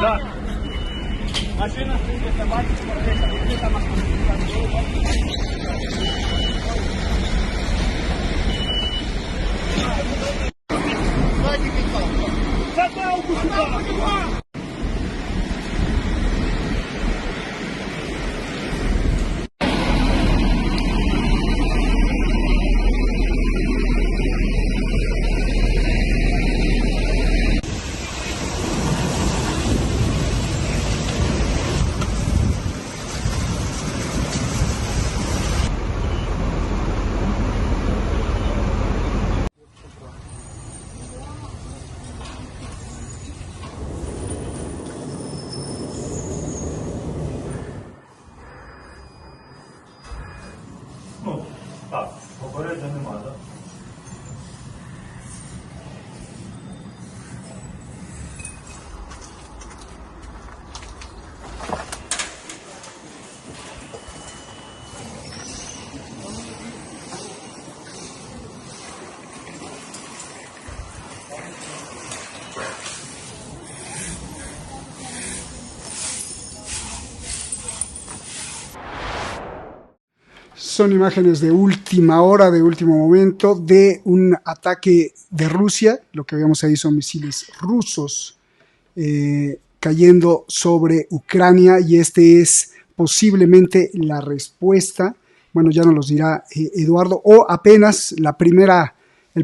Да. Машина, где-то мальчик, где-то машина. Задалку сюда! Ну, так, попередньо нема, так? Son imágenes de última hora, de último momento, de un ataque de Rusia. Lo que vemos ahí son misiles rusos cayendo sobre Ucrania, y este es posiblemente la respuesta, bueno, ya nos los dirá Eduardo, o apenas el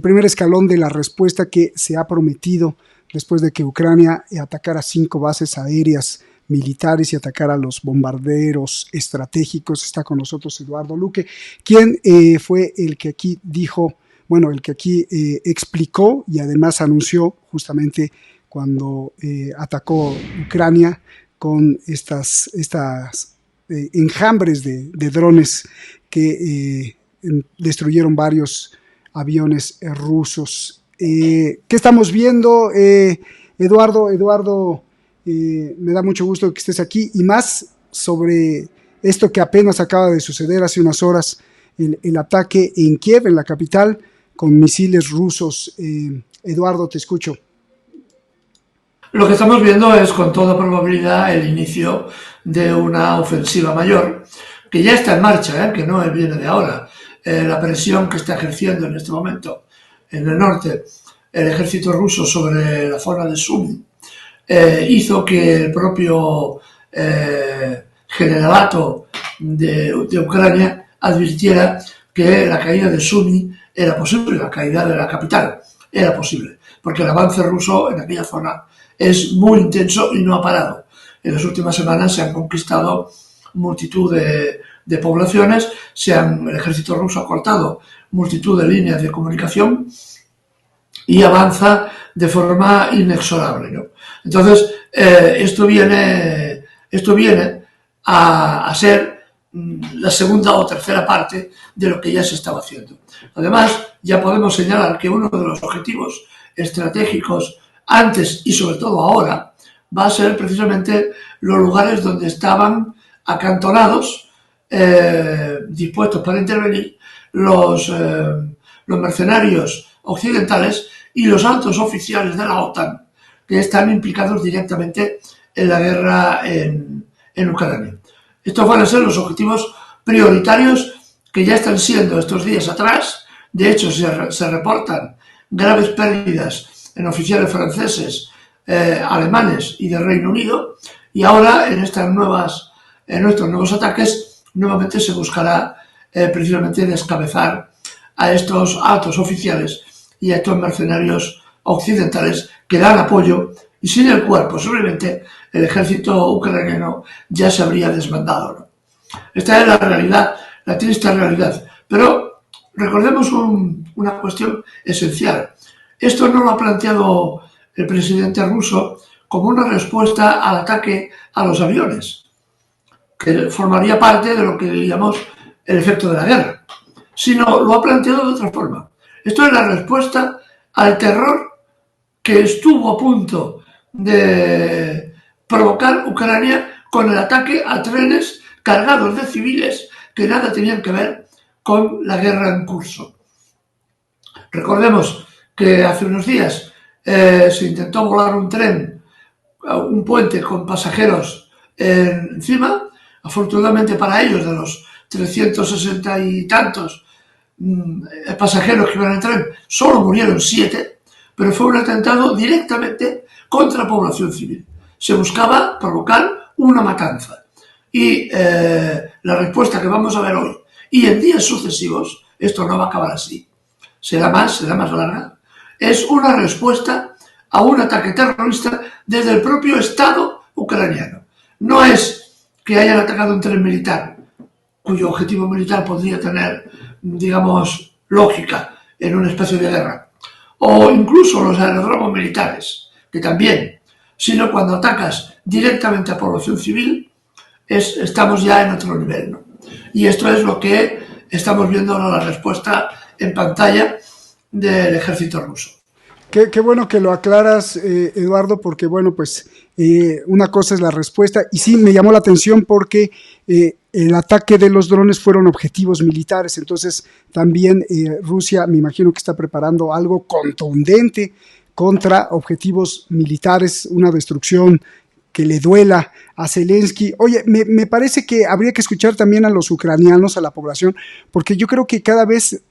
primer escalón de la respuesta que se ha prometido después de que Ucrania atacara 5 bases aéreas militares y atacar a los bombarderos estratégicos. Está con nosotros Eduardo Luque, quien fue el que aquí dijo, bueno, el que aquí explicó y además anunció justamente cuando atacó Ucrania con estas enjambres de drones que destruyeron varios aviones rusos. ¿Qué estamos viendo, Eduardo? Me da mucho gusto que estés aquí, y más sobre esto que apenas acaba de suceder hace unas horas, el ataque en Kiev, en la capital, con misiles rusos. Eduardo, te escucho. Lo que estamos viendo es con toda probabilidad el inicio de una ofensiva mayor, que ya está en marcha, que no viene de ahora. La presión que está ejerciendo en este momento en el norte el ejército ruso sobre la zona de Sumy hizo que el propio generalato de Ucrania advirtiera que la caída de Sumy era posible, la caída de la capital era posible, porque el avance ruso en aquella zona es muy intenso y no ha parado. En las últimas semanas se han conquistado multitud de poblaciones, el ejército ruso ha cortado multitud de líneas de comunicación y avanza de forma inexorable, ¿no? Entonces, esto viene a ser la segunda o tercera parte de lo que ya se estaba haciendo. Además, ya podemos señalar que uno de los objetivos estratégicos antes y sobre todo ahora va a ser precisamente los lugares donde estaban acantonados, dispuestos para intervenir los mercenarios occidentales y los altos oficiales de la OTAN que están implicados directamente en la guerra en Ucrania. Estos van a ser los objetivos prioritarios que ya están siendo estos días atrás. De hecho, se reportan graves pérdidas en oficiales franceses, alemanes y del Reino Unido, y ahora en estos nuevos ataques nuevamente se buscará precisamente descabezar a estos altos oficiales y a estos mercenarios occidentales que dan apoyo y sin el cual posiblemente el ejército ucraniano ya se habría desbandado, ¿no? Esta es la realidad, la triste realidad. Pero recordemos una cuestión esencial. Esto no lo ha planteado el presidente ruso como una respuesta al ataque a los aviones, que formaría parte de lo que diríamos el efecto de la guerra, sino lo ha planteado de otra forma. Esto es la respuesta al terror que estuvo a punto de provocar Ucrania con el ataque a trenes cargados de civiles que nada tenían que ver con la guerra en curso. Recordemos que hace unos días se intentó volar un tren un puente con pasajeros encima. Afortunadamente para ellos, de los 360 y tantos pasajeros que iban en el tren, solo murieron 7, pero fue un atentado directamente contra población civil. Se buscaba provocar una matanza. Y la respuesta que vamos a ver hoy y en días sucesivos, esto no va a acabar así, será más larga, es una respuesta a un ataque terrorista desde el propio Estado ucraniano. No es que hayan atacado un tren militar, cuyo objetivo militar podría tener, digamos, lógica en una especie de guerra, o incluso los aeródromos militares, que también, sino cuando atacas directamente a población civil, estamos ya en otro nivel, ¿no? Y esto es lo que estamos viendo ahora, la respuesta en pantalla del ejército ruso. Qué bueno que lo aclaras, Eduardo, porque bueno, pues una cosa es la respuesta, y sí me llamó la atención porque el ataque de los drones fueron objetivos militares, entonces también Rusia me imagino que está preparando algo contundente contra objetivos militares, una destrucción que le duela a Zelensky. Oye, me parece que habría que escuchar también a los ucranianos, a la población, porque yo creo que cada vez,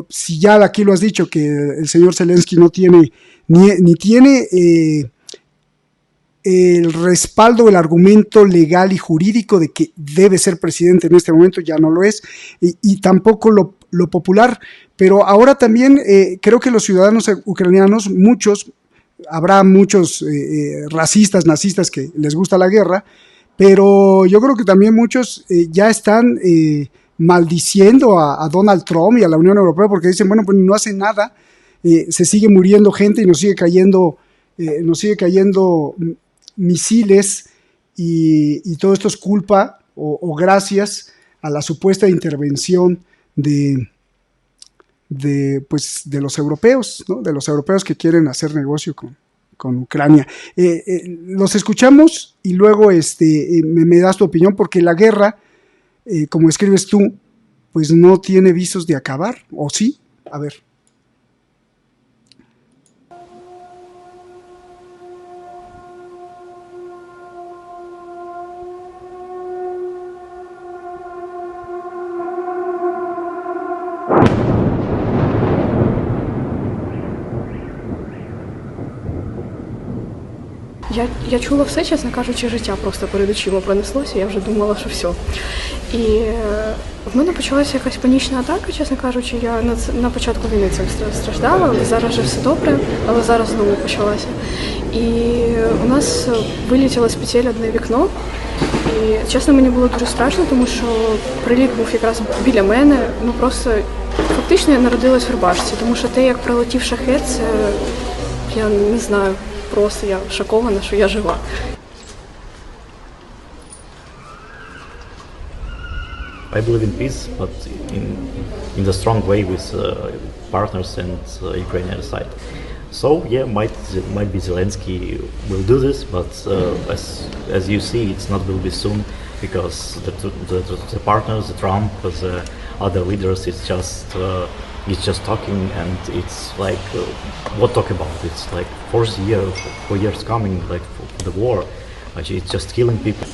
si ya aquí lo has dicho, que el señor Zelensky no tiene, ni tiene el respaldo, el argumento legal y jurídico de que debe ser presidente en este momento, ya no lo es, y tampoco lo popular, pero ahora también creo que los ciudadanos ucranianos, habrá muchos racistas, nazistas que les gusta la guerra, pero yo creo que también muchos ya están maldiciendo a Donald Trump y a la Unión Europea porque dicen, bueno, pues no hacen nada, se sigue muriendo gente y nos sigue cayendo misiles y todo esto es culpa o gracias a la supuesta intervención de los europeos, ¿no? De los europeos que quieren hacer negocio con Ucrania. Los escuchamos y luego me das tu opinión, porque la guerra, como escribes tú, pues no tiene visos de acabar, ¿o sí? A ver. Я чула все, чесно кажучи, життя просто перед очима пронеслося, я вже думала, що все. І в мене почалася якась панічна атака, чесно кажучи, я на початку війни цим страждала, зараз вже все добре, але зараз знову почалася. І у нас вилетіло з петель одне вікно, і чесно, мені було дуже страшно, тому що приліт був якраз біля мене, просто фактично я народилась в рубашці, тому що те, як прилетів шахет, це, я не знаю, просто я шокована, що я жива. I believe in peace, but in the strong way with partners and Ukrainian side. So yeah, might be Zelensky will do this, but as you see, it's not will be soon, because the partners, the Trump, the other leaders, it's just talking, and it's like what talk about? It's like 4 years coming, like for the war, but it's just killing people.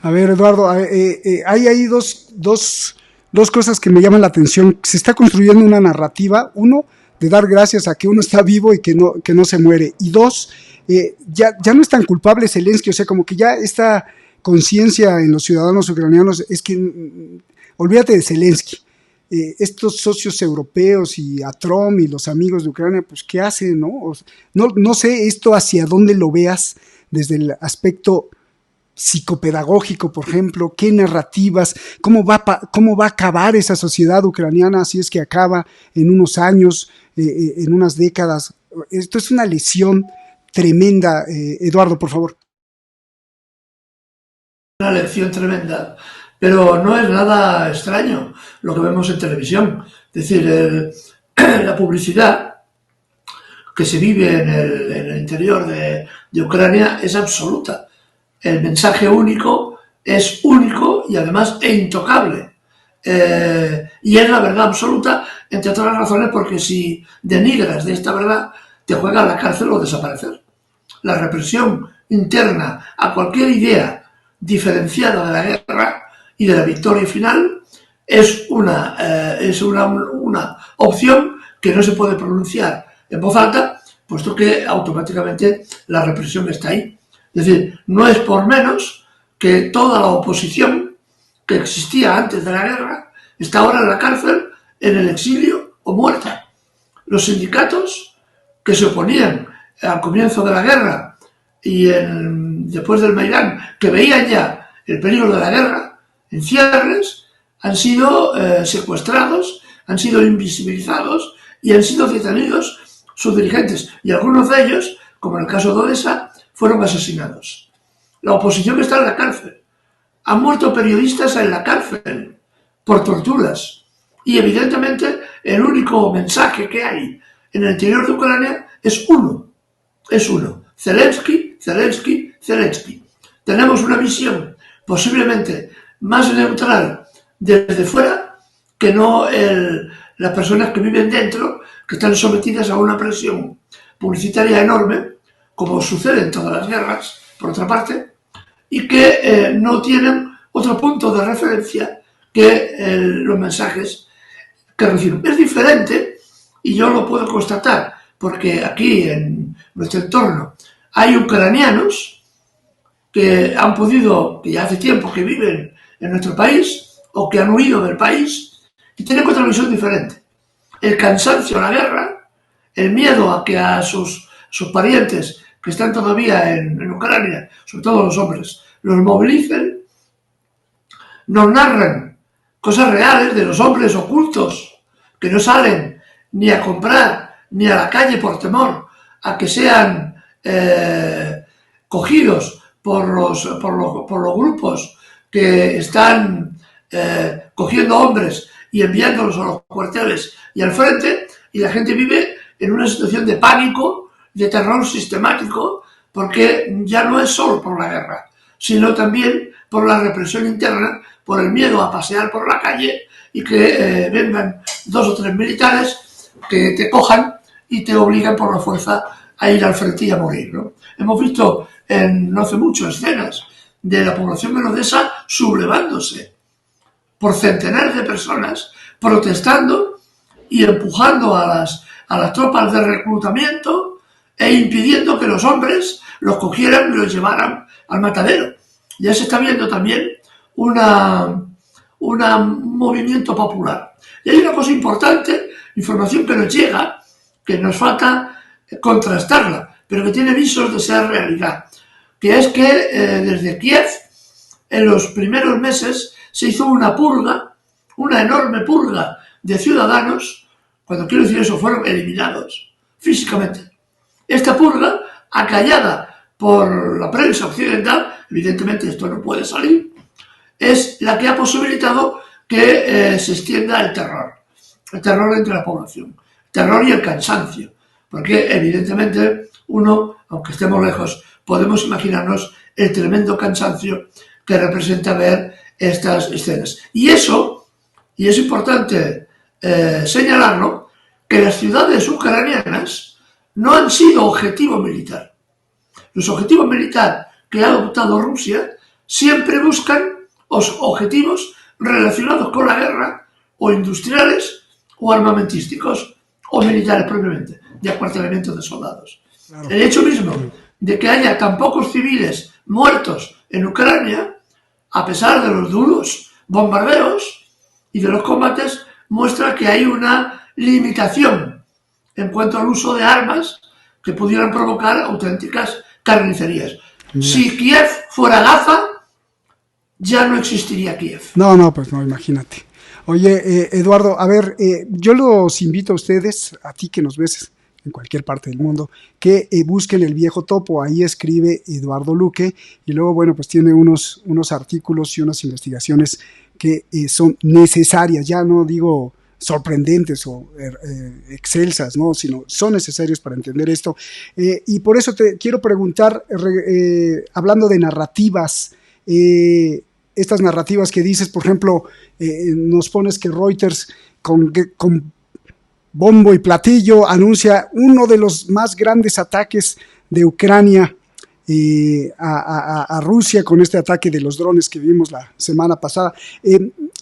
A ver, Eduardo, hay ahí dos cosas que me llaman la atención. Se está construyendo una narrativa, uno, de dar gracias a que uno está vivo y que no se muere, y dos, ya no es tan culpable Zelensky, o sea, como que ya esta conciencia en los ciudadanos ucranianos es que olvídate de Zelensky, estos socios europeos y a Trump y los amigos de Ucrania, pues ¿qué hacen? No sé esto hacia dónde lo veas desde el aspecto psicopedagógico, por ejemplo, qué narrativas, cómo va a acabar esa sociedad ucraniana si es que acaba en unos años, en unas décadas. Esto es una lesión tremenda. Eduardo, por favor. Una lección tremenda, pero no es nada extraño lo que vemos en televisión. Es decir, la publicidad que se vive en el interior de Ucrania es absoluta. El mensaje único es único y además intocable. y es la verdad absoluta, entre otras razones, porque si denigras de esta verdad, te juega a la cárcel o desaparecer. La represión interna a cualquier idea diferenciada de la guerra y de la victoria final es una opción que no se puede pronunciar en voz alta, puesto que automáticamente la represión está ahí. Es decir, no es por menos que toda la oposición que existía antes de la guerra está ahora en la cárcel, en el exilio o muerta. Los sindicatos que se oponían al comienzo de la guerra y después del Maidán, que veían ya el peligro de la guerra, en cierres, han sido secuestrados, han sido invisibilizados y han sido detenidos sus dirigentes. Y algunos de ellos, como en el caso de Odesa, fueron asesinados. La oposición está en la cárcel. Han muerto periodistas en la cárcel por torturas. Y evidentemente el único mensaje que hay en el interior de Ucrania es uno. Zelensky, Zelensky, Zelensky. Tenemos una visión posiblemente más neutral desde fuera que no las personas que viven dentro, que están sometidas a una presión publicitaria enorme, como sucede en todas las guerras, por otra parte, y que no tienen otro punto de referencia que los mensajes que reciben. Es diferente, y yo lo puedo constatar, porque aquí en nuestro entorno hay ucranianos que han podido, que ya hace tiempo que viven en nuestro país, o que han huido del país, y tienen otra visión diferente. El cansancio a la guerra, el miedo a que a sus parientes que están todavía en Ucrania, sobre todo los hombres, los movilicen, nos narran cosas reales de los hombres ocultos que no salen ni a comprar ni a la calle por temor a que sean cogidos por los grupos que están cogiendo hombres y enviándolos a los cuarteles y al frente, y la gente vive en una situación de pánico, de terror sistemático, porque ya no es solo por la guerra, sino también por la represión interna, por el miedo a pasear por la calle y que vengan 2 o 3 militares que te cojan y te obligan por la fuerza a ir al frente y a morir, ¿no? Hemos visto no hace mucho escenas de la población melodesa sublevándose por centenares de personas, protestando y empujando a las tropas de reclutamiento e impidiendo que los hombres los cogieran y los llevaran al matadero. Ya se está viendo también un movimiento popular. Y hay una cosa importante, información que nos llega, que nos falta contrastarla, pero que tiene visos de ser realidad, que es que desde Kiev, en los primeros meses, se hizo una purga, una enorme purga de ciudadanos. Cuando quiero decir eso, fueron eliminados físicamente. Esta purga, acallada por la prensa occidental, evidentemente esto no puede salir, es la que ha posibilitado que se extienda el terror entre la población, el terror y el cansancio, porque evidentemente uno, aunque estemos lejos, podemos imaginarnos el tremendo cansancio que representa ver estas escenas. Y eso, y es importante señalarlo, que las ciudades ucranianas no han sido objetivo militar. Los objetivos militares que ha adoptado Rusia siempre buscan objetivos relacionados con la guerra, o industriales, o armamentísticos, o militares propiamente, de acuartelamiento de soldados. Claro. El hecho mismo de que haya tan pocos civiles muertos en Ucrania, a pesar de los duros bombardeos y de los combates, muestra que hay una limitación en cuanto al uso de armas que pudieran provocar auténticas carnicerías. Si Kiev fuera Gaza, ya no existiría Kiev. No, pues no, imagínate. Oye, Eduardo, a ver, yo los invito a ustedes, a ti que nos ves en cualquier parte del mundo, que busquen El Viejo Topo. Ahí escribe Eduardo Luque, y luego, bueno, pues tiene unos artículos y unas investigaciones que son necesarias, ya no digo sorprendentes o excelsas, ¿no? Sino son necesarios para entender esto. Y por eso te quiero preguntar, hablando de narrativas, estas narrativas que dices, por ejemplo, nos pones que Reuters con bombo y platillo anuncia uno de los más grandes ataques de Ucrania a Rusia con este ataque de los drones que vimos la semana pasada.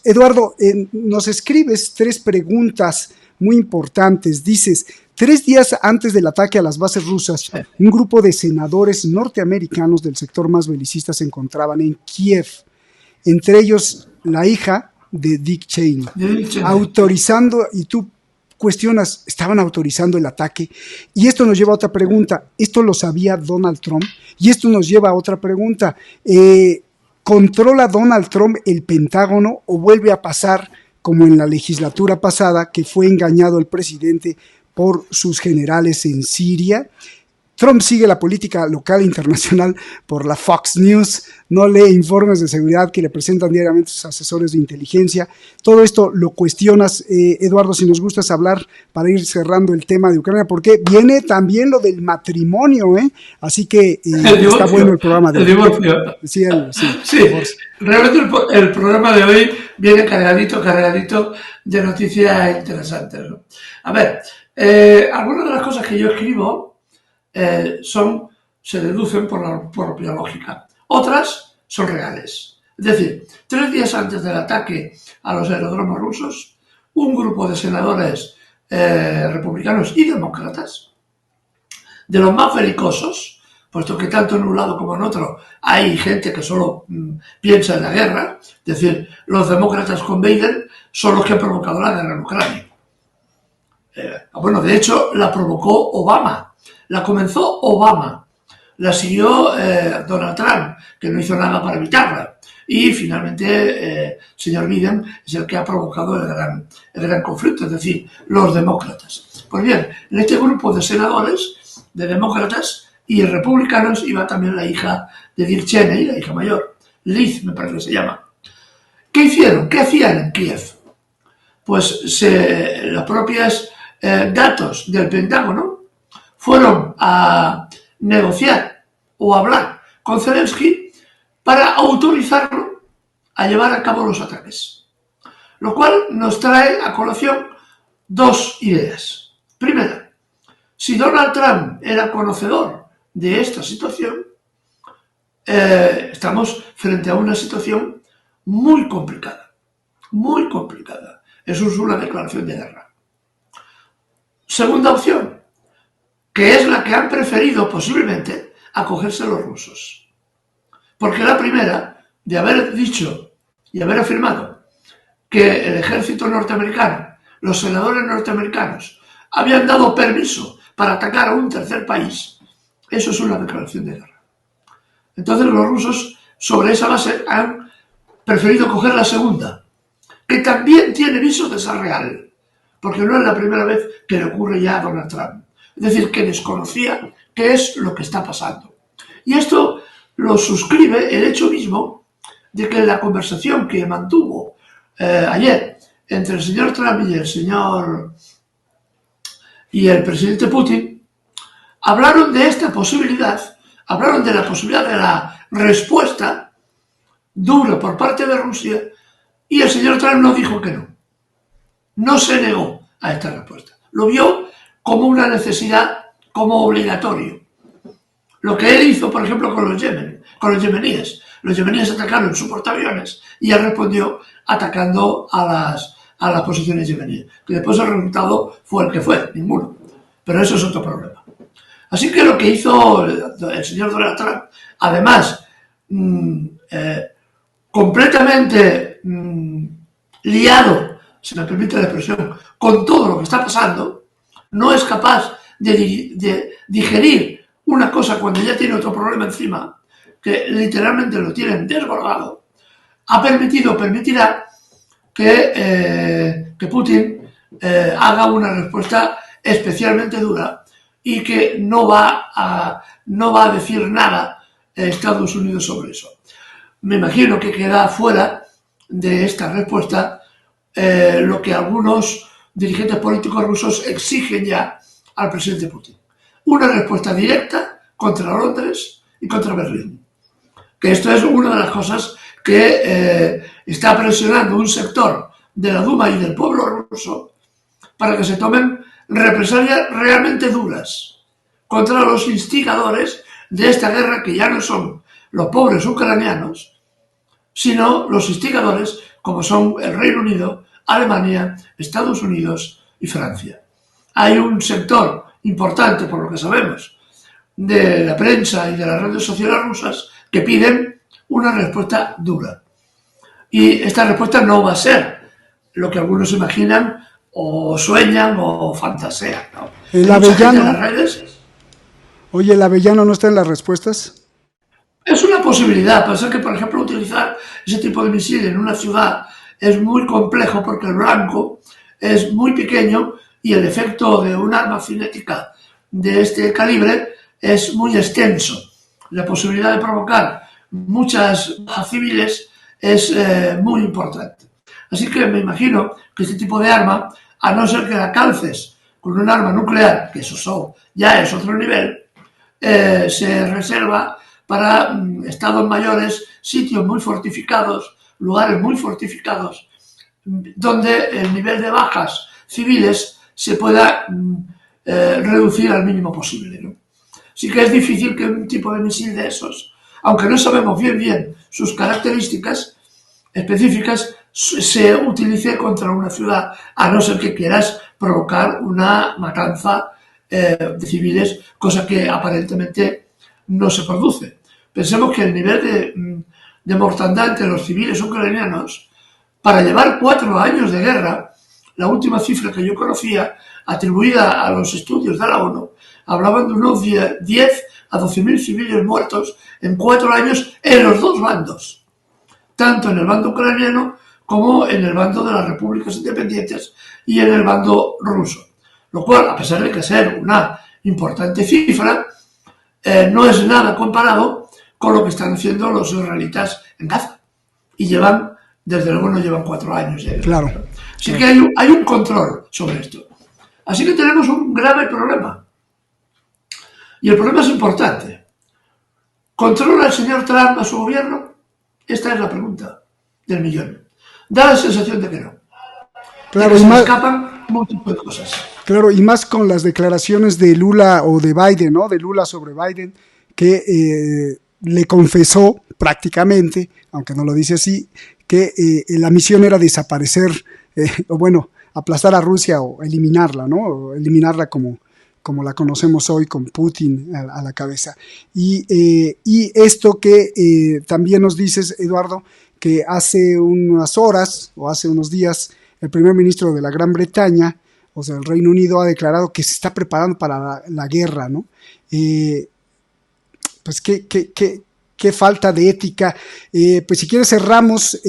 Eduardo, nos escribes 3 preguntas muy importantes. Dices, 3 días antes del ataque a las bases rusas, un grupo de senadores norteamericanos del sector más belicista se encontraban en Kiev, entre ellos la hija de Dick Cheney, autorizando, y tú cuestionas, estaban autorizando el ataque. Y esto nos lleva a otra pregunta. ¿Esto lo sabía Donald Trump? Y esto nos lleva a otra pregunta. ¿Controla Donald Trump el Pentágono o vuelve a pasar como en la legislatura pasada, que fue engañado el presidente por sus generales en Siria? Trump sigue la política local e internacional por la Fox News, no lee informes de seguridad que le presentan diariamente sus asesores de inteligencia. Todo esto lo cuestionas, Eduardo, si nos gustas hablar para ir cerrando el tema de Ucrania, porque viene también lo del matrimonio, así que está bueno el programa de hoy. El divorcio. Sí, realmente el programa de hoy viene cargadito de noticias interesantes, ¿no? A ver, algunas de las cosas que yo escribo se deducen por la propia lógica. Otras son reales. Es decir, 3 días antes del ataque a los aeródromos rusos, un grupo de senadores republicanos y demócratas, de los más belicosos, puesto que tanto en un lado como en otro hay gente que solo piensa en la guerra, es decir, los demócratas con Biden son los que han provocado la guerra en Ucrania. Bueno, de hecho, la provocó Obama. La comenzó Obama, la siguió Donald Trump, que no hizo nada para evitarla. Y finalmente, el señor Biden es el que ha provocado el gran conflicto, es decir, los demócratas. Pues bien, en este grupo de senadores, de demócratas y republicanos, iba también la hija de Dick Cheney, la hija mayor, Liz me parece que se llama. ¿Qué hicieron? ¿Qué hacían en Kiev? Pues los propios datos del Pentágono fueron a negociar o a hablar con Zelensky para autorizarlo a llevar a cabo los ataques. Lo cual nos trae a colación 2 ideas. Primera, si Donald Trump era conocedor de esta situación, estamos frente a una situación muy complicada. Muy complicada. Eso es una declaración de guerra. Segunda opción, que es la que han preferido posiblemente acogerse los rusos. Porque la primera, de haber dicho y haber afirmado que el ejército norteamericano, los senadores norteamericanos, habían dado permiso para atacar a un tercer país, eso es una declaración de guerra. Entonces los rusos, sobre esa base, han preferido coger la segunda, que también tiene visos de ser real, porque no es la primera vez que le ocurre ya a Donald Trump. Es decir, que desconocía qué es lo que está pasando. Y esto lo suscribe el hecho mismo de que en la conversación que mantuvo ayer entre el señor Trump y el presidente Putin, hablaron de esta posibilidad, hablaron de la posibilidad de la respuesta dura por parte de Rusia, y el señor Trump no dijo que no. No se negó a esta respuesta. Lo vio como una necesidad, como obligatorio. Lo que él hizo, por ejemplo, con los yemeníes. Los yemeníes atacaron su portaaviones y él respondió atacando a las posiciones yemeníes. Que después el resultado fue el que fue, ninguno. Pero eso es otro problema. Así que lo que hizo el señor Donald Trump, además, completamente liado, si me permite la expresión, con todo lo que está pasando, no es capaz de digerir una cosa cuando ya tiene otro problema encima, que literalmente lo tienen desbordado, permitirá que Putin haga una respuesta especialmente dura y que no va a decir nada Estados Unidos sobre eso. Me imagino que queda fuera de esta respuesta lo que algunos dirigentes políticos rusos exigen ya al presidente Putin. Una respuesta directa contra Londres y contra Berlín. Que esto es una de las cosas que está presionando un sector de la Duma y del pueblo ruso para que se tomen represalias realmente duras contra los instigadores de esta guerra, que ya no son los pobres ucranianos, sino los instigadores como son el Reino Unido, Alemania, Estados Unidos y Francia. Hay un sector importante, por lo que sabemos, de la prensa y de las redes sociales rusas que piden una respuesta dura. Y esta respuesta no va a ser lo que algunos imaginan o sueñan o fantasean, ¿no? El Avellano. Las redes. Oye, ¿el Avellano no está en las respuestas? Es una posibilidad. Pensar que, por ejemplo, utilizar ese tipo de misil en una ciudad es muy complejo porque el blanco es muy pequeño y el efecto de un arma cinética de este calibre es muy extenso. La posibilidad de provocar muchas bajas civiles es muy importante. Así que me imagino que este tipo de arma, a no ser que la calces con un arma nuclear, que eso ya es otro nivel, se reserva para estados mayores, sitios muy fortificados, lugares muy fortificados, donde el nivel de bajas civiles se pueda reducir al mínimo posible, ¿no? Sí que es difícil que un tipo de misil de esos, aunque no sabemos bien sus características específicas, se utilice contra una ciudad, a no ser que quieras provocar una matanza de civiles, cosa que aparentemente no se produce. Pensemos que el nivel de mortandad entre los civiles ucranianos, para llevar 4 años de guerra, la última cifra que yo conocía, atribuida a los estudios de la ONU, hablaban de unos 10 a 12.000 civiles muertos en 4 años en los dos bandos, tanto en el bando ucraniano como en el bando de las repúblicas independientes y en el bando ruso. Lo cual, a pesar de que ser una importante cifra, no es nada comparado con lo que están haciendo los israelitas en Gaza. Y desde luego no llevan 4 años. Claro. Así que hay un control sobre esto. Así que tenemos un grave problema. Y el problema es importante. ¿Controla el señor Trump a su gobierno? Esta es la pregunta del millón. Da la sensación de que no. Claro, de que se escapan muchas cosas. Claro, y más con las declaraciones de Lula o de Biden, ¿no? De Lula sobre Biden, que le confesó prácticamente, aunque no lo dice así, que la misión era desaparecer, o bueno, aplastar a Rusia o eliminarla, ¿no? O eliminarla como la conocemos hoy, con Putin a la cabeza. Y esto que también nos dices, Eduardo, que hace unas horas o hace unos días el primer ministro de la Gran Bretaña, o sea, el Reino Unido, ha declarado que se está preparando para la guerra, ¿no? Pues qué falta de ética. Pues si quieres cerramos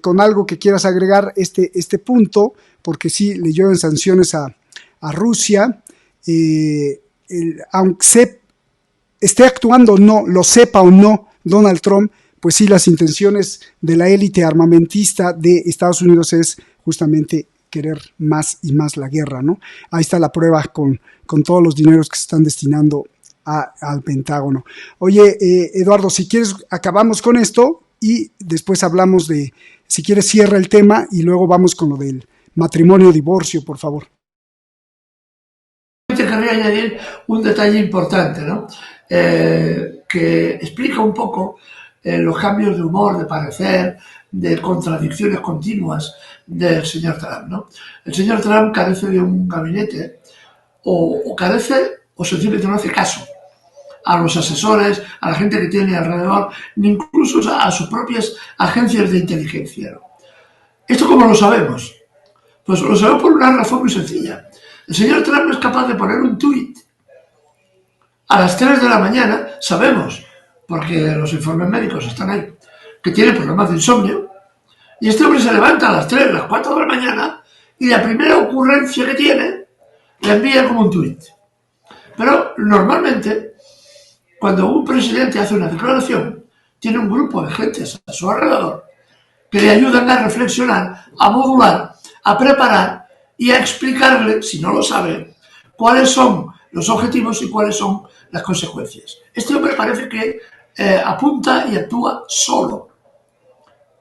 con algo que quieras agregar este punto, porque sí le llueven sanciones a Rusia, aunque esté actuando o no, lo sepa o no Donald Trump, pues sí, las intenciones de la élite armamentista de Estados Unidos es justamente querer más y más la guerra, ¿no? Ahí está la prueba con todos los dineros que se están destinando al Pentágono. Oye, Eduardo, si quieres acabamos con esto y después hablamos de, si quieres cierra el tema y luego vamos con lo del matrimonio-divorcio, por favor. Querría añadir un detalle importante, ¿no? Que explica un poco los cambios de humor, de parecer, de contradicciones continuas del señor Trump, ¿no? El señor Trump carece de un gabinete o carece o sencillamente no hace caso a los asesores, a la gente que tiene alrededor, ni incluso a sus propias agencias de inteligencia, ¿no? ¿Esto cómo lo sabemos? Pues lo sabemos por una razón muy sencilla. El señor Trump no es capaz de poner un tuit a las 3 de la mañana, sabemos, porque los informes médicos están ahí, que tiene problemas de insomnio, y este hombre se levanta a las 3, las 4 de la mañana, y la primera ocurrencia que tiene, la envía como un tuit. Pero normalmente, cuando un presidente hace una declaración, tiene un grupo de gentes a su alrededor que le ayudan a reflexionar, a modular, a preparar y a explicarle, si no lo sabe, cuáles son los objetivos y cuáles son las consecuencias. Este hombre parece que apunta y actúa solo.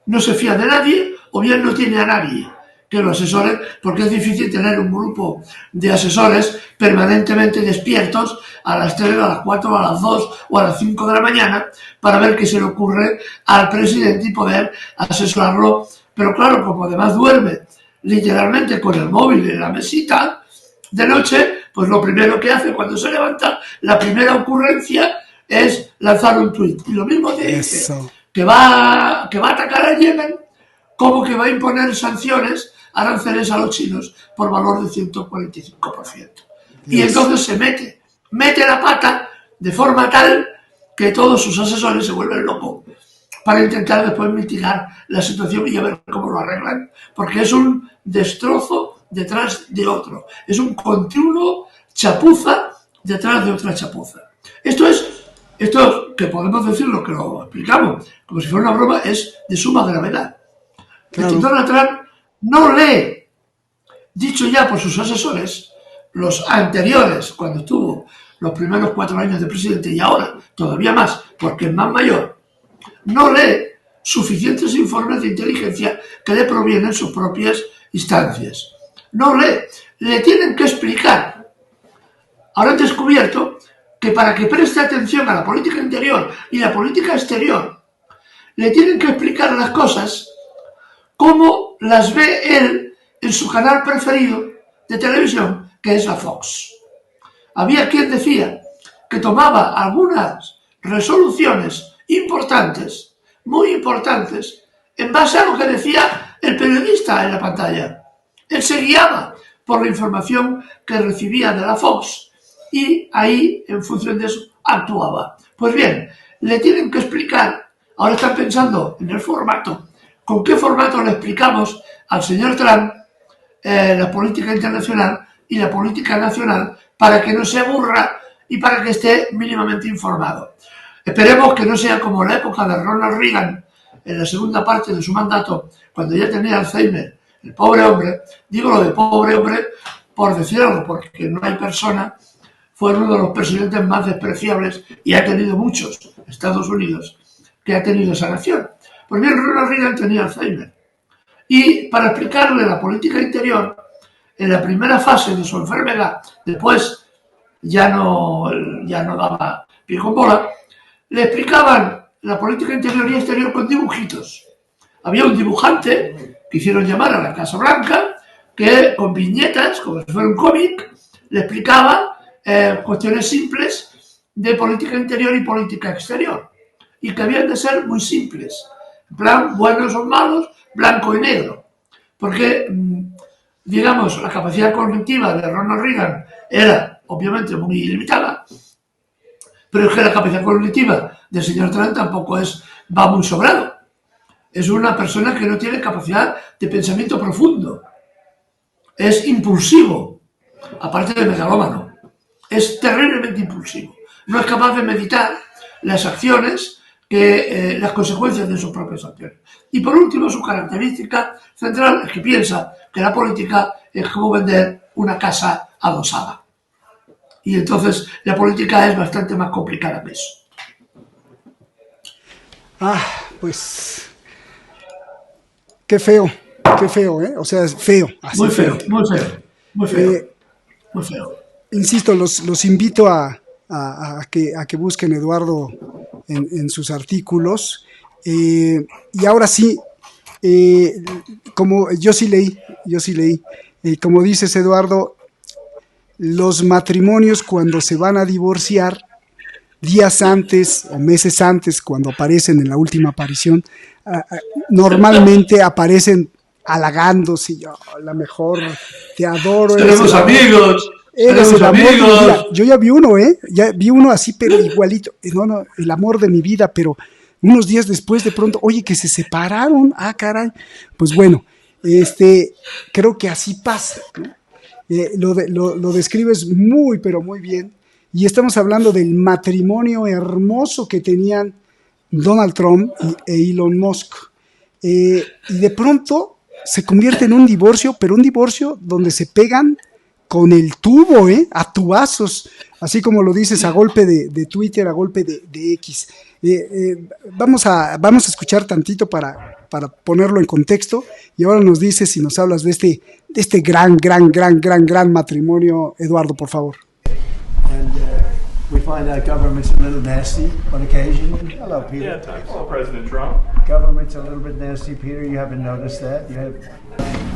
no se fía de nadie o bien no tiene a nadie que lo asesore, porque es difícil tener un grupo de asesores permanentemente despiertos a las 3, a las 4, a las 2 o a las 5 de la mañana para ver qué se le ocurre al presidente y poder asesorarlo. Pero claro, como además duerme literalmente con el móvil en la mesita de noche, pues lo primero que hace cuando se levanta, la primera ocurrencia es lanzar un tuit. Y lo mismo te dice que va a atacar a Yemen, como que va a imponer sanciones, aranceles a los chinos por valor de 145%. Y entonces se mete la pata de forma tal que todos sus asesores se vuelven locos para intentar después mitigar la situación y a ver cómo lo arreglan, porque es un destrozo detrás de otro, es un continuo chapuza detrás de otra chapuza. Esto que podemos decirlo, que lo explicamos como si fuera una broma, es de suma gravedad. Claro. Donald Trump no lee, dicho ya por sus asesores, los anteriores, cuando estuvo los primeros 4 años de presidente y ahora todavía más, porque es más mayor, no lee suficientes informes de inteligencia que le provienen sus propias instancias. No lee, le tienen que explicar. Ahora han descubierto que para que preste atención a la política interior y la política exterior, le tienen que explicar las cosas como las ve él en su canal preferido de televisión, que es la Fox. Había quien decía que tomaba algunas resoluciones importantes, muy importantes, en base a lo que decía el periodista en la pantalla. Él se guiaba por la información que recibía de la Fox y ahí, en función de eso, actuaba. Pues bien, le tienen que explicar, ahora están pensando en el formato, ¿con qué formato le explicamos al señor Trump la política internacional y la política nacional para que no se aburra y para que esté mínimamente informado? Esperemos que no sea como la época de Ronald Reagan, en la segunda parte de su mandato, cuando ya tenía Alzheimer, el pobre hombre. Digo lo de pobre hombre por decir algo, porque no hay persona, fue uno de los presidentes más despreciables, y ha tenido muchos, Estados Unidos, que ha tenido esa nación. Pues bien, Ronald Reagan tenía Alzheimer. Y para explicarle la política interior, en la primera fase de su enfermedad, después ya no daba pie con bola, le explicaban la política interior y exterior con dibujitos. Había un dibujante que hicieron llamar a la Casa Blanca, que con viñetas, como si fuera un cómic, le explicaba cuestiones simples de política interior y política exterior, y que habían de ser muy simples, en plan buenos o malos, blanco y negro, porque digamos la capacidad cognitiva de Ronald Reagan era obviamente muy limitada, pero es que la capacidad cognitiva del señor Trump tampoco va muy sobrado. Es una persona que no tiene capacidad de pensamiento profundo, es impulsivo, aparte de megalómano. Es terriblemente impulsivo. No es capaz de meditar las acciones, las consecuencias de sus propias acciones. Y por último, su característica central es que piensa que la política es como vender una casa adosada. Y entonces la política es bastante más complicada que eso. Pues qué feo, ¿eh? O sea, es feo. Así muy feo. Muy feo. Insisto, los invito a que busquen Eduardo en sus artículos. Y ahora sí, como yo sí leí, como dices, Eduardo, los matrimonios cuando se van a divorciar, días antes o meses antes, cuando aparecen en la última aparición, normalmente aparecen halagándose, yo, la mejor, te adoro. Seremos amigos. Eres el amor de mi vida. Yo ya vi uno, ya vi uno así, pero igualito. No, el amor de mi vida, pero unos días después de pronto, oye, que se separaron, caray. Pues bueno, creo que así pasa, ¿no? Lo describes muy, pero muy bien. Y estamos hablando del matrimonio hermoso que tenían Donald Trump e Elon Musk. Y de pronto se convierte en un divorcio, pero un divorcio donde se pegan con el tubo, a tubazos, así como lo dices, a golpe de Twitter, a golpe de X. Vamos a escuchar tantito para para ponerlo en contexto. Y ahora nos dices y nos hablas de este gran matrimonio. Eduardo, por favor. And we find that government's a little nasty on occasion. Hello, Peter. Yeah, thanks. Hello, President Trump. Government's a little bit nasty, Peter. You haven't noticed that. You have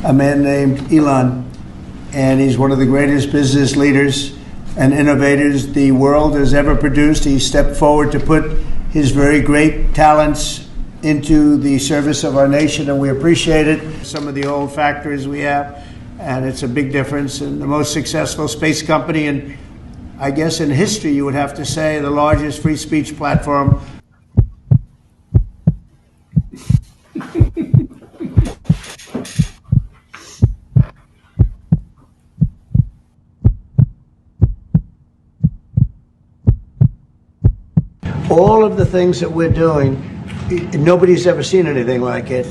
a man named Elon, and he's one of the greatest business leaders and innovators the world has ever produced. He stepped forward to put his very great talents into the service of our nation, and we appreciate it. Some of the old factories we have, and it's a big difference. And the most successful space company, and I guess in history you would have to say the largest free speech platform. All of the things that we're doing, nobody's ever seen anything like it.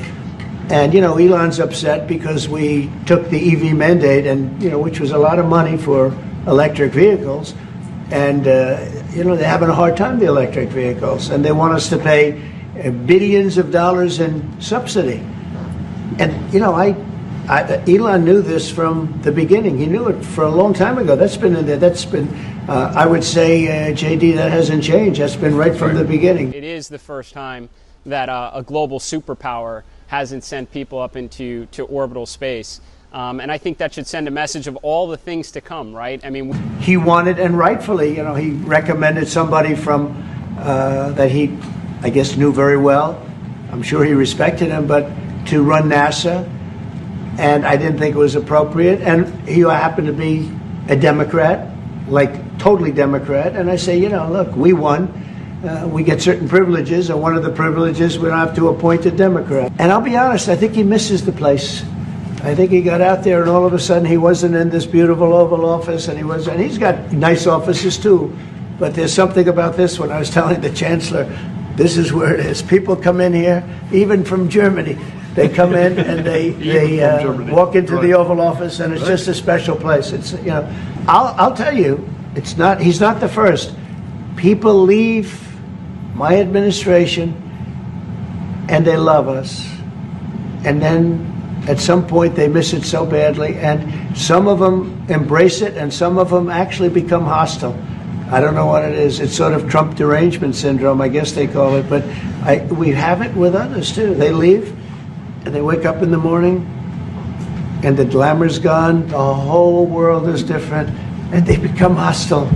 And, you know, Elon's upset because we took the EV mandate, and, you know, which was a lot of money for electric vehicles. And, you know, they're having a hard time, the electric vehicles. And they want us to pay billions of dollars in subsidy. And, you know, Elon knew this from the beginning. He knew it for a long time ago. That's been in there. That's been, I would say, JD, that hasn't changed. That's been right from the beginning. It is the first time that a global superpower hasn't sent people up into orbital space. And I think that should send a message of all the things to come, right? I mean, he wanted, and rightfully, you know, he recommended somebody from that he, I guess, knew very well. I'm sure he respected him, but to run NASA, and I didn't think it was appropriate. And he happened to be a Democrat, like totally Democrat. And I say, you know, look, we won. We get certain privileges, and one of the privileges we don't have to appoint a Democrat. And I'll be honest, I think he misses the place. I think he got out there, and all of a sudden he wasn't in this beautiful Oval Office, and he's got nice offices too. But there's something about this one. I was telling the Chancellor, this is where it is. People come in here, even from Germany. They come in and they walk into the Oval Office, and it's just a special place. It's, you know, I'll tell you, it's not. He's not the first. People leave my administration, and they love us, and then at some point they miss it so badly, and some of them embrace it, and some of them actually become hostile. I don't know what it is. It's sort of Trump derangement syndrome, I guess they call it, but we have it with others too. They leave, and they wake up in the morning, and the glamour's gone, the whole world is different, and they become hostile.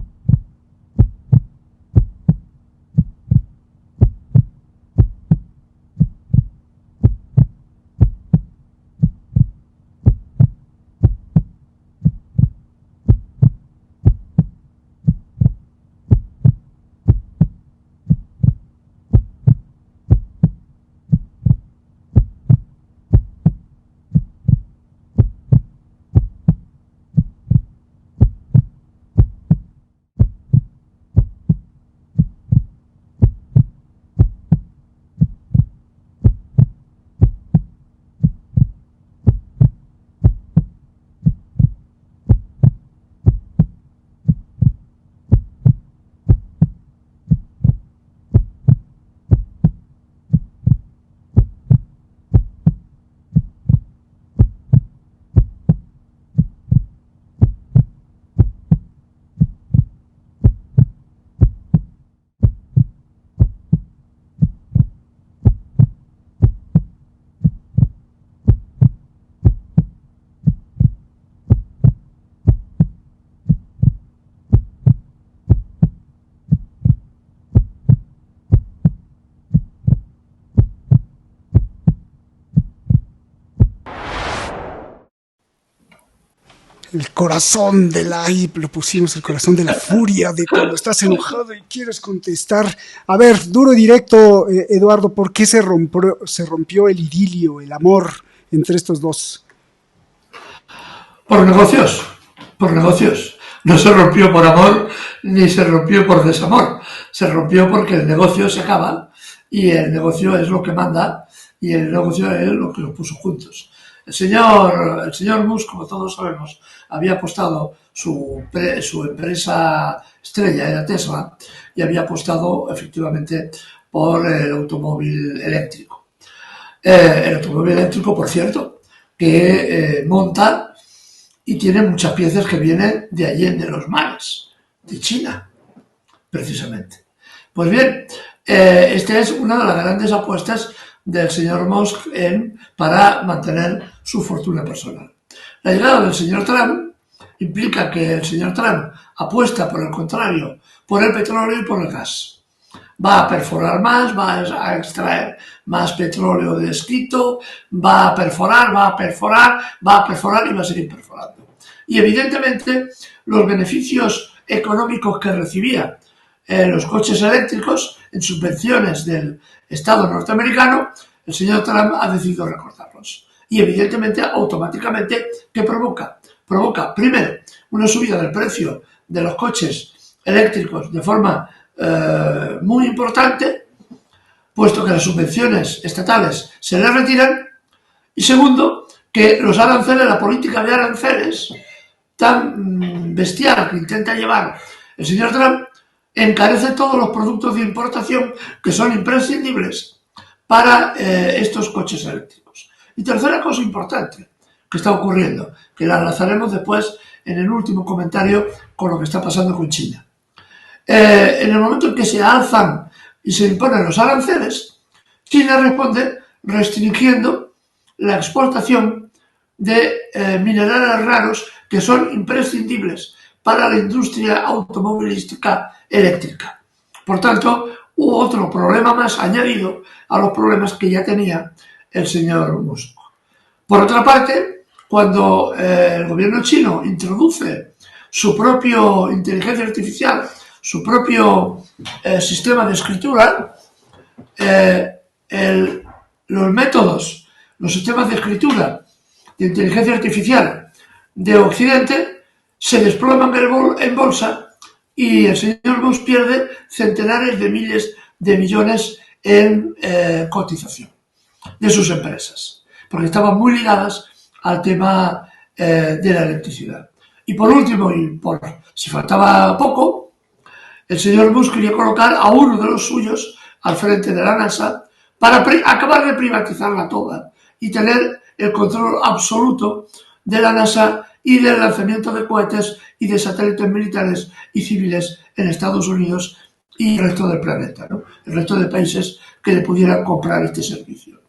El corazón de lo pusimos, el corazón de la furia, de cuando estás enojado y quieres contestar. A ver, duro y directo, Eduardo, ¿por qué se rompió el idilio, el amor entre estos dos? Por negocios, por negocios. No se rompió por amor, ni se rompió por desamor. Se rompió porque el negocio se acaba, y el negocio es lo que manda, y el negocio es lo que los puso juntos. El señor Musk, como todos sabemos, había apostado su empresa estrella, era Tesla, y había apostado efectivamente por el automóvil eléctrico. El automóvil eléctrico, por cierto, que monta y tiene muchas piezas que vienen de allí, de los mares, de China, precisamente. Pues bien, esta es una de las grandes apuestas del señor Musk para mantener su fortuna personal. La llegada del señor Trump implica que el señor Trump apuesta, por el contrario, por el petróleo y por el gas. Va a perforar más, va a extraer más petróleo de esquisto, va a perforar y va a seguir perforando. Y evidentemente los beneficios económicos que recibía los coches eléctricos en subvenciones del Estado norteamericano, el señor Trump ha decidido recortarlos. Y evidentemente, automáticamente, ¿qué provoca? Provoca, primero, una subida del precio de los coches eléctricos de forma muy importante, puesto que las subvenciones estatales se les retiran, y segundo, que los aranceles, la política de aranceles tan bestial que intenta llevar el señor Trump, encarece todos los productos de importación que son imprescindibles para estos coches eléctricos. Y tercera cosa importante que está ocurriendo, que la enlazaremos después en el último comentario con lo que está pasando con China. En el momento en que se alzan y se imponen los aranceles, China responde restringiendo la exportación de minerales raros que son imprescindibles para la industria automovilística eléctrica. Por tanto, hubo otro problema más añadido a los problemas que ya tenía el señor Musk. Por otra parte, cuando el gobierno chino introduce su propio inteligencia artificial, su propio sistema de escritura, los métodos, los sistemas de escritura de inteligencia artificial de Occidente se desploman en bolsa y el señor Musk pierde centenares de miles de millones en cotización de sus empresas, porque estaban muy ligadas al tema de la electricidad. Y por último, y por si faltaba poco, el señor Musk quería colocar a uno de los suyos al frente de la NASA para acabar de privatizarla toda y tener el control absoluto de la NASA y del lanzamiento de cohetes y de satélites militares y civiles en Estados Unidos y el resto del planeta, ¿no? El resto de países que le pudieran comprar este servicio.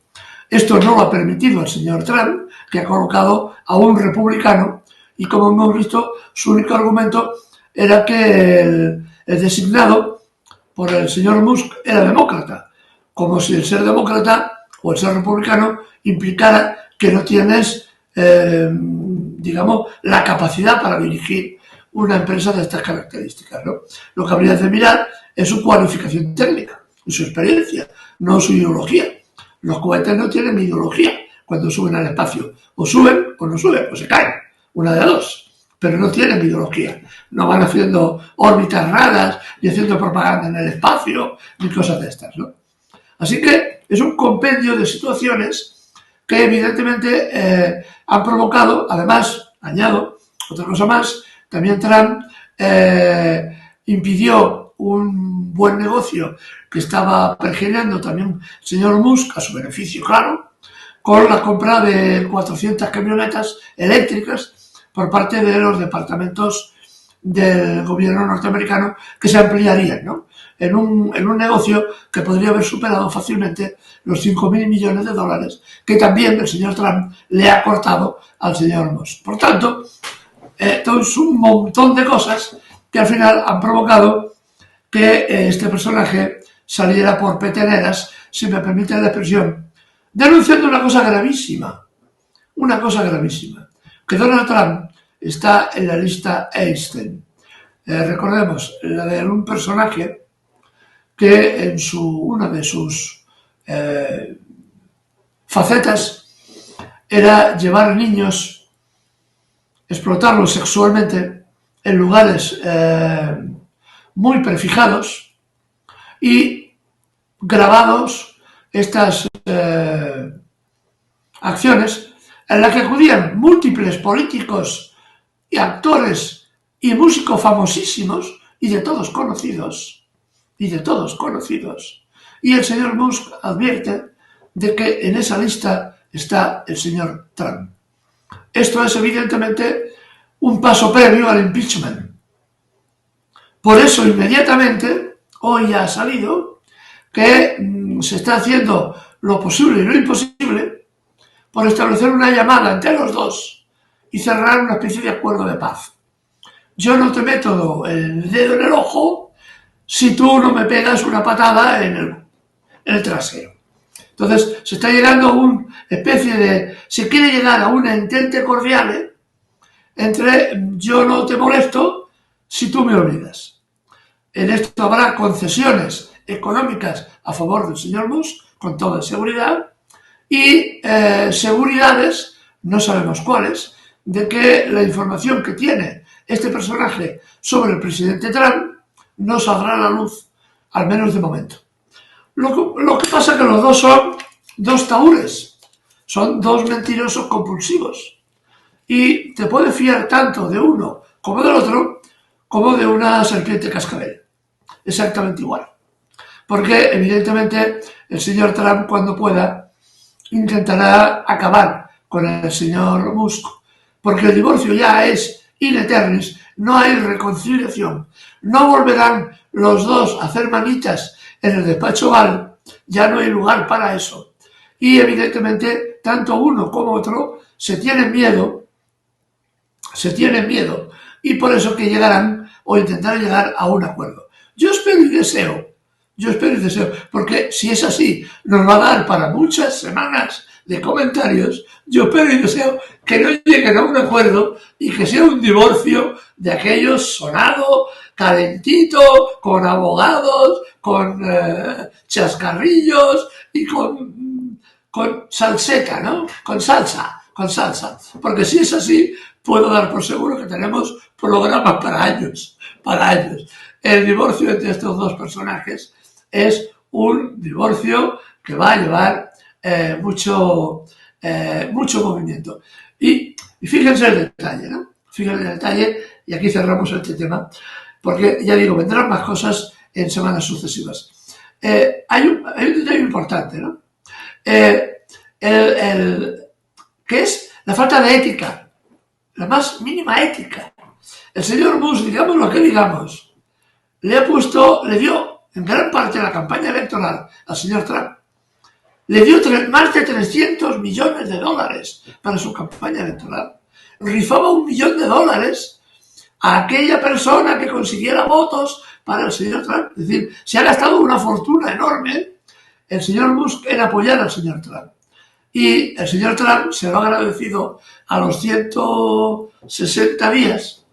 Esto no lo ha permitido el señor Trump, que ha colocado a un republicano, y como hemos visto, su único argumento era que el designado por el señor Musk era demócrata, como si el ser demócrata o el ser republicano implicara que no tienes, digamos, la capacidad para dirigir una empresa de estas características, ¿no? Lo que habría de mirar es su cualificación técnica y su experiencia, no su ideología. Los cohetes no tienen ideología cuando suben al espacio. O suben o no suben, o se caen. Una de dos. Pero no tienen ideología. No van haciendo órbitas raras, ni haciendo propaganda en el espacio, ni cosas de estas, ¿no? Así que es un compendio de situaciones que evidentemente han provocado, además, añado otra cosa más, también Trump impidió un buen negocio que estaba pergeñando también el señor Musk, a su beneficio, claro, con la compra de 400 camionetas eléctricas por parte de los departamentos del gobierno norteamericano que se ampliarían, ¿no? En un negocio que podría haber superado fácilmente los 5.000 millones de dólares que también el señor Trump le ha cortado al señor Musk. Por tanto, todo es un montón de cosas que al final han provocado que este personaje saliera por peteneras, si me permiten la expresión, denunciando una cosa gravísima, que Donald Trump está en la lista Einstein. Recordemos, la de un personaje que en una de sus facetas era llevar niños, explotarlos sexualmente en lugares muy prefijados y grabados estas acciones en las que acudían múltiples políticos y actores y músicos famosísimos y de todos conocidos, y el señor Musk advierte de que en esa lista está el señor Trump. Esto es evidentemente un paso previo al impeachment. Por eso inmediatamente, hoy ha salido que se está haciendo lo posible y lo imposible por establecer una llamada entre los dos y cerrar una especie de acuerdo de paz. Yo no te meto el dedo en el ojo si tú no me pegas una patada en el trasero. Entonces, se está llegando a una especie de... Se quiere llegar a una entente cordial entre yo no te molesto si tú me olvidas. En esto habrá concesiones económicas a favor del señor Bush, con toda seguridad, y seguridades, no sabemos cuáles, de que la información que tiene este personaje sobre el presidente Trump no saldrá a la luz, al menos de momento. Lo que pasa es que los dos son dos tahúres, son dos mentirosos compulsivos, y te puedes fiar tanto de uno como del otro, como de una serpiente cascabel, exactamente igual. Porque evidentemente el señor Trump, cuando pueda, intentará acabar con el señor Musk, porque el divorcio ya es in eternis, no hay reconciliación, no volverán los dos a hacer manitas en el despacho Oval, ya no hay lugar para eso. Y evidentemente, tanto uno como otro se tienen miedo, y por eso que llegarán o intentarán llegar a un acuerdo. Yo espero y deseo, porque si es así, nos va a dar para muchas semanas de comentarios. Yo espero y deseo que no lleguen a un acuerdo y que sea un divorcio de aquellos sonado, calentito, con abogados, con chascarrillos y con salseta, ¿no? Con salsa. Porque si es así, puedo dar por seguro que tenemos programas para años. El divorcio entre estos dos personajes es un divorcio que va a llevar mucho movimiento. Y fíjense el detalle, ¿no? Fíjense el detalle, y aquí cerramos este tema, porque ya digo, vendrán más cosas en semanas sucesivas. Hay un detalle importante, ¿no? Que es la falta de ética, la más mínima ética. El señor Bush, digamos lo que digamos, le dio en gran parte la campaña electoral al señor Trump, le dio más de 300 millones de dólares para su campaña electoral. Rifaba $1 millón a aquella persona que consiguiera votos para el señor Trump. Es decir, se ha gastado una fortuna enorme el señor Musk en apoyar al señor Trump. Y el señor Trump se lo ha agradecido a los 160 días,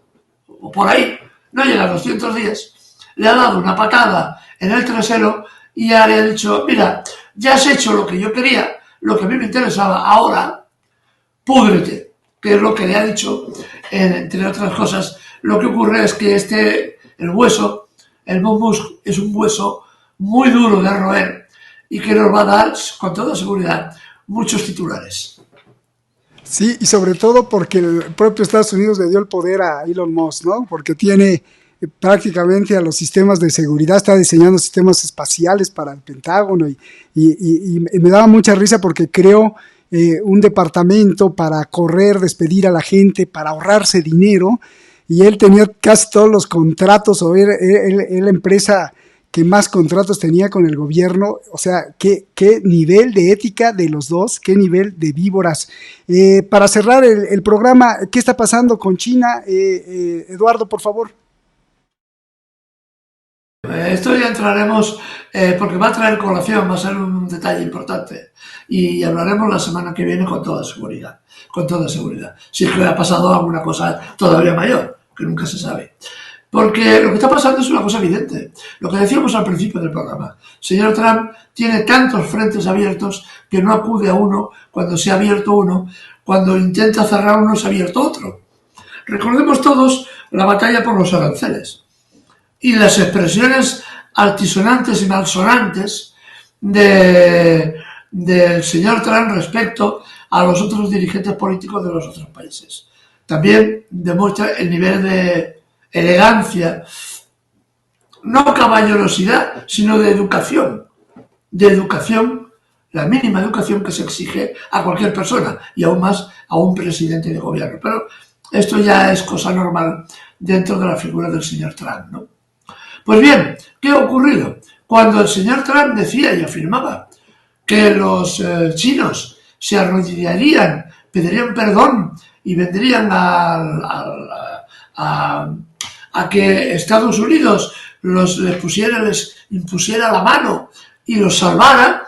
o por ahí, no llega a los 200 días, le ha dado una patada en el trasero y ya le ha dicho, mira, ya has hecho lo que yo quería, lo que a mí me interesaba, ahora púdrete, que es lo que le ha dicho, entre otras cosas. Lo que ocurre es que el hueso, el Musk, es un hueso muy duro de roer y que nos va a dar, con toda seguridad, muchos titulares. Sí, y sobre todo porque el propio Estados Unidos le dio el poder a Elon Musk, ¿no? Porque tiene prácticamente a los sistemas de seguridad, está diseñando sistemas espaciales para el Pentágono y me daba mucha risa porque creó un departamento para despedir a la gente, para ahorrarse dinero, y él tenía casi todos los contratos, o era la empresa que más contratos tenía con el gobierno. O sea, qué nivel de ética de los dos, qué nivel de víboras. Para cerrar el programa, ¿qué está pasando con China? Eduardo, por favor. Esto ya entraremos, porque va a traer colación, va a ser un detalle importante, y hablaremos la semana que viene con toda seguridad. Si es que ha pasado alguna cosa todavía mayor, que nunca se sabe. Porque lo que está pasando es una cosa evidente. Lo que decíamos al principio del programa. El señor Trump tiene tantos frentes abiertos que no acude a uno cuando se ha abierto uno, cuando intenta cerrar uno se ha abierto otro. Recordemos todos la batalla por los aranceles y las expresiones altisonantes y malsonantes del señor Trump respecto a los otros dirigentes políticos de los otros países. También demuestra el nivel de elegancia, no caballerosidad, sino de educación la mínima educación que se exige a cualquier persona y aún más a un presidente de gobierno. Pero esto ya es cosa normal dentro de la figura del señor Trump, ¿no? Pues bien, ¿qué ha ocurrido? Cuando el señor Trump decía y afirmaba que los chinos se arrodillarían, pedirían perdón y vendrían a que Estados Unidos les impusiera la mano y los salvara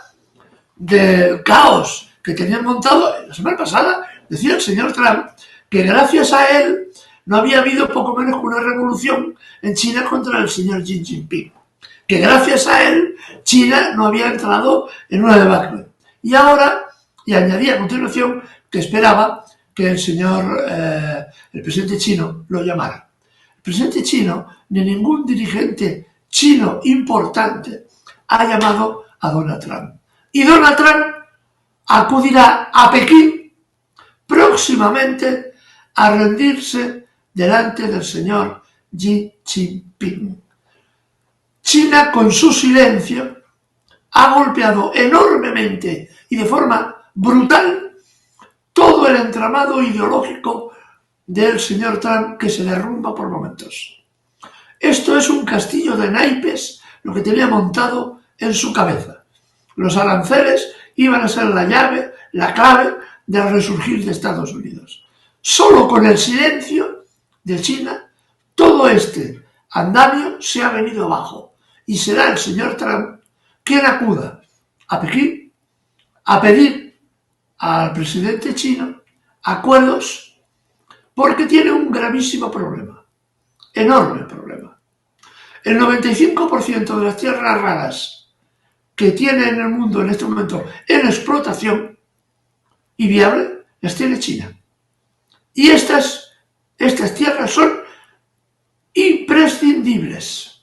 del caos que tenían montado, la semana pasada decía el señor Trump que gracias a él no había habido poco menos que una revolución en China contra el señor Xi Jinping, que gracias a él China no había entrado en una debacle. Y ahora, y añadía a continuación que esperaba que el presidente chino lo llamara. El presidente chino, ni ningún dirigente chino importante ha llamado a Donald Trump. Y Donald Trump acudirá a Pekín próximamente a rendirse delante del señor Xi Jinping. China, con su silencio, ha golpeado enormemente y de forma brutal todo el entramado ideológico del señor Trump, que se derrumba por momentos. Esto es un castillo de naipes lo que tenía montado en su cabeza. Los aranceles iban a ser la llave, la clave del resurgir de Estados Unidos. Solo con el silencio de China, todo este andamio se ha venido abajo y será el señor Trump quien acuda a Pekín a pedir al presidente chino acuerdos, porque tiene un gravísimo problema, enorme problema. El 95% de las tierras raras que tiene en el mundo en este momento en explotación y viable, las tiene China. Y estas tierras son imprescindibles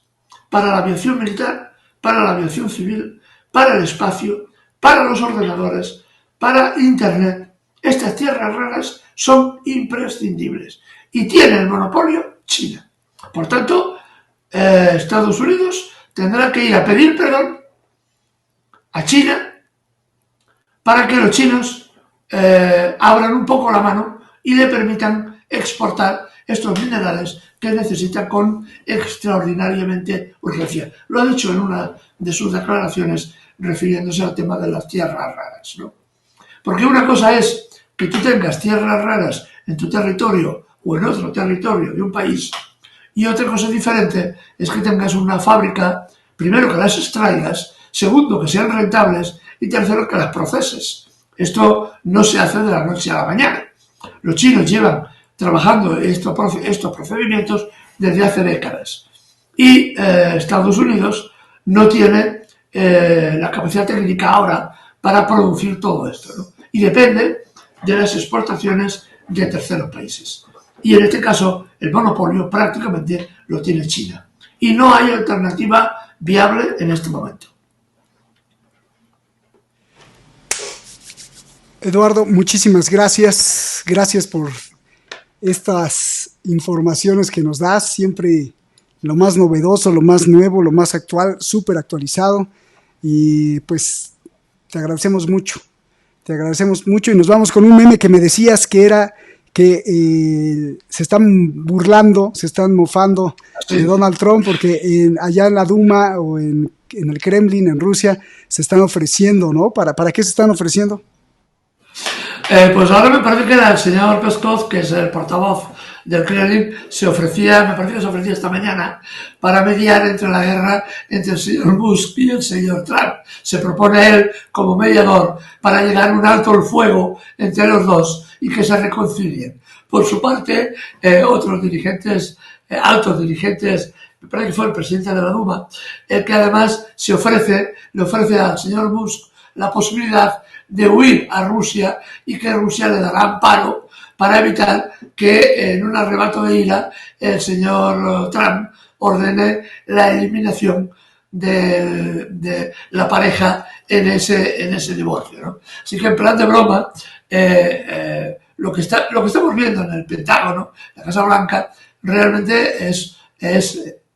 para la aviación militar, para la aviación civil, para el espacio, para los ordenadores, para Internet. Estas tierras raras son imprescindibles y tiene el monopolio China. Por tanto, Estados Unidos tendrá que ir a pedir perdón a China para que los chinos abran un poco la mano y le permitan exportar estos minerales que necesita con extraordinariamente urgencia. Lo ha dicho en una de sus declaraciones refiriéndose al tema de las tierras raras, ¿no? Porque una cosa es que tú tengas tierras raras en tu territorio o en otro territorio de un país, y otra cosa diferente es que tengas una fábrica, primero que las extraigas, segundo que sean rentables y tercero que las proceses. Esto no se hace de la noche a la mañana. Los chinos llevan trabajando estos procedimientos desde hace décadas y Estados Unidos no tiene la capacidad técnica ahora para producir todo esto, ¿no? Y depende de las exportaciones de terceros países. Y en este caso, el monopolio prácticamente lo tiene China. Y no hay alternativa viable en este momento. Eduardo, muchísimas gracias. Gracias por estas informaciones que nos das. Siempre lo más novedoso, lo más nuevo, lo más actual, súper actualizado. Y pues te agradecemos mucho. Te agradecemos mucho y nos vamos con un meme que me decías que era que se están burlando, se están mofando de Donald Trump porque allá en la Duma o en el Kremlin, en Rusia, se están ofreciendo, ¿no? ¿Para qué se están ofreciendo? Pues ahora me parece que era el señor Peskov, que es el portavoz del Kremlin, me parece que se ofrecía esta mañana para mediar entre la guerra entre el señor Musk y el señor Trump. Se propone él como mediador para llegar a un alto el fuego entre los dos y que se reconcilien. Por su parte, otros dirigentes, altos dirigentes, me parece que fue el presidente de la Duma, el que además le ofrece al señor Musk la posibilidad de huir a Rusia y que Rusia le dará amparo para evitar que en un arrebato de ira el señor Trump ordene la eliminación de la pareja en ese divorcio, ¿no? Así que en plan de broma, lo que estamos viendo en el Pentágono, la Casa Blanca, realmente es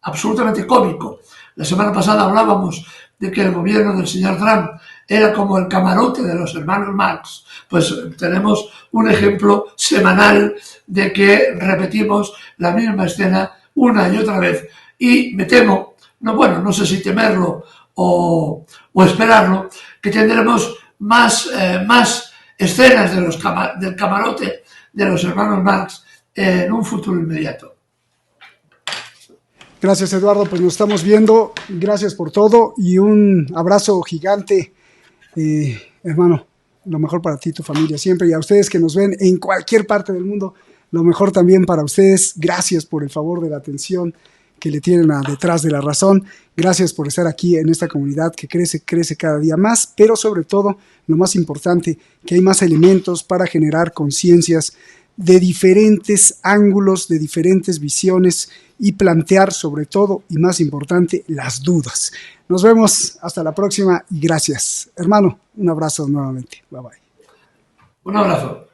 absolutamente cómico. La semana pasada hablábamos de que el gobierno del señor Trump era como el camarote de los hermanos Marx, pues tenemos un ejemplo semanal de que repetimos la misma escena una y otra vez. Y me temo, no sé si temerlo o esperarlo, que tendremos más escenas del camarote de los hermanos Marx en un futuro inmediato. Gracias, Eduardo, pues nos estamos viendo. Gracias por todo y un abrazo gigante, hermano. Lo mejor para ti y tu familia siempre, y a ustedes que nos ven en cualquier parte del mundo, lo mejor también para ustedes. Gracias por el favor de la atención que le tienen a Detrás de la Razón. Gracias por estar aquí en esta comunidad que crece cada día más, pero sobre todo, lo más importante, que hay más elementos para generar conciencias de diferentes ángulos, de diferentes visiones y plantear sobre todo, y más importante, las dudas. Nos vemos hasta la próxima y gracias. Hermano, un abrazo nuevamente. Bye bye. Un abrazo.